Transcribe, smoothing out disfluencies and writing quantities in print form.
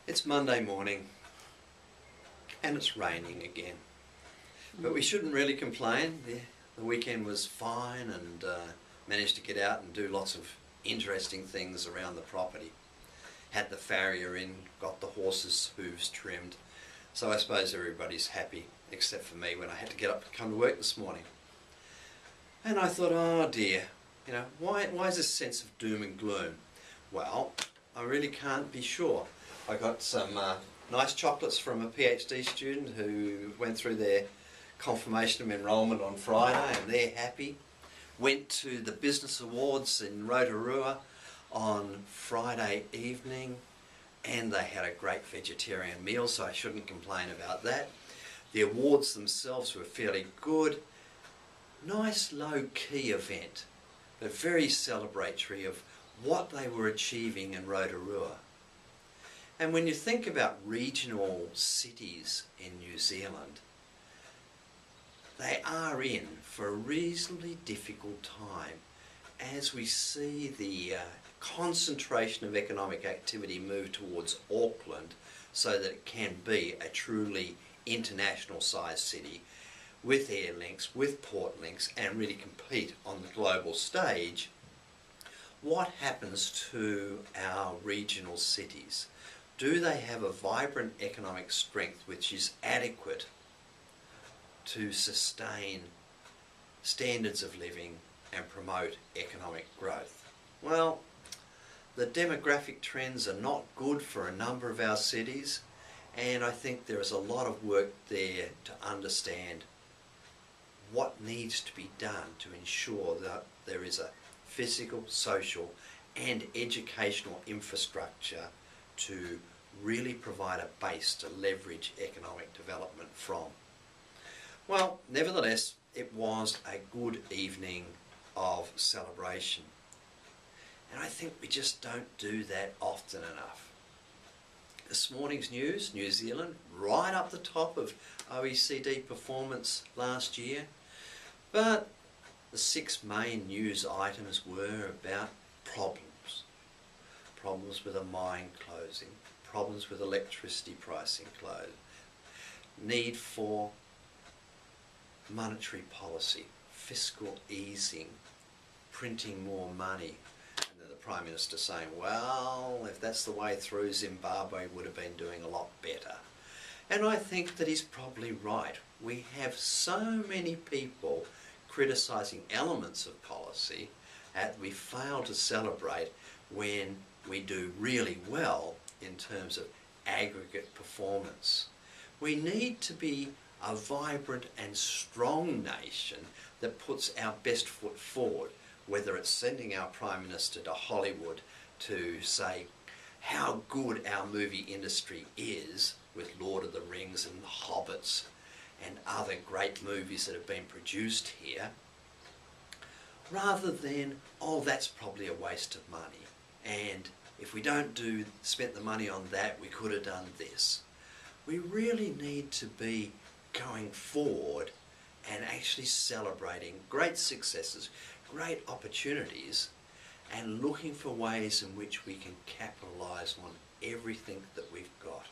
It's Monday morning and it's raining again. But we shouldn't really complain. The weekend was fine and managed to get out and do lots of interesting things around the property. Had the farrier in, got the horses' hooves trimmed. So I suppose everybody's happy, except for me when I had to get up and come to work this morning. And I thought, oh dear, why is this sense of doom and gloom? Well, I really can't be sure. I got some nice chocolates from a PhD student who went through their confirmation of enrolment on Friday and they're happy. Went to the Business Awards in Rotorua on Friday evening and they had a great vegetarian meal, so I shouldn't complain about that. The awards themselves were fairly good. Nice low-key event, but very celebratory of what they were achieving in Rotorua. And when you think about regional cities in New Zealand, they are in for a reasonably difficult time as we see the concentration of economic activity move towards Auckland so that it can be a truly international sized city with air links, with port links, and really compete on the global stage. What happens to our regional cities? Do they have a vibrant economic strength which is adequate to sustain standards of living and promote economic growth? Well, the demographic trends are not good for a number of our cities, and I think there is a lot of work there to understand what needs to be done to ensure that there is a physical, social and educational infrastructure to really provide a base to leverage economic development from. Well, nevertheless, it was a good evening of celebration. And I think we just don't do that often enough. This morning's news, New Zealand, right up the top of OECD performance last year. But the 6 main news items were about problems. Problems with a mine closing, problems with electricity pricing closing, need for monetary policy, fiscal easing, printing more money. And then the Prime Minister saying, well, if that's the way through, Zimbabwe would have been doing a lot better. And I think that he's probably right. We have so many people criticising elements of policy that we fail to celebrate when we do really well in terms of aggregate performance. We need to be a vibrant and strong nation that puts our best foot forward, whether it's sending our Prime Minister to Hollywood to say how good our movie industry is with Lord of the Rings and The Hobbits and other great movies that have been produced here, rather than, oh, that's probably a waste of money, and if we don't spend the money on that, we could have done this. We really need to be going forward and actually celebrating great successes, great opportunities, and looking for ways in which we can capitalise on everything that we've got.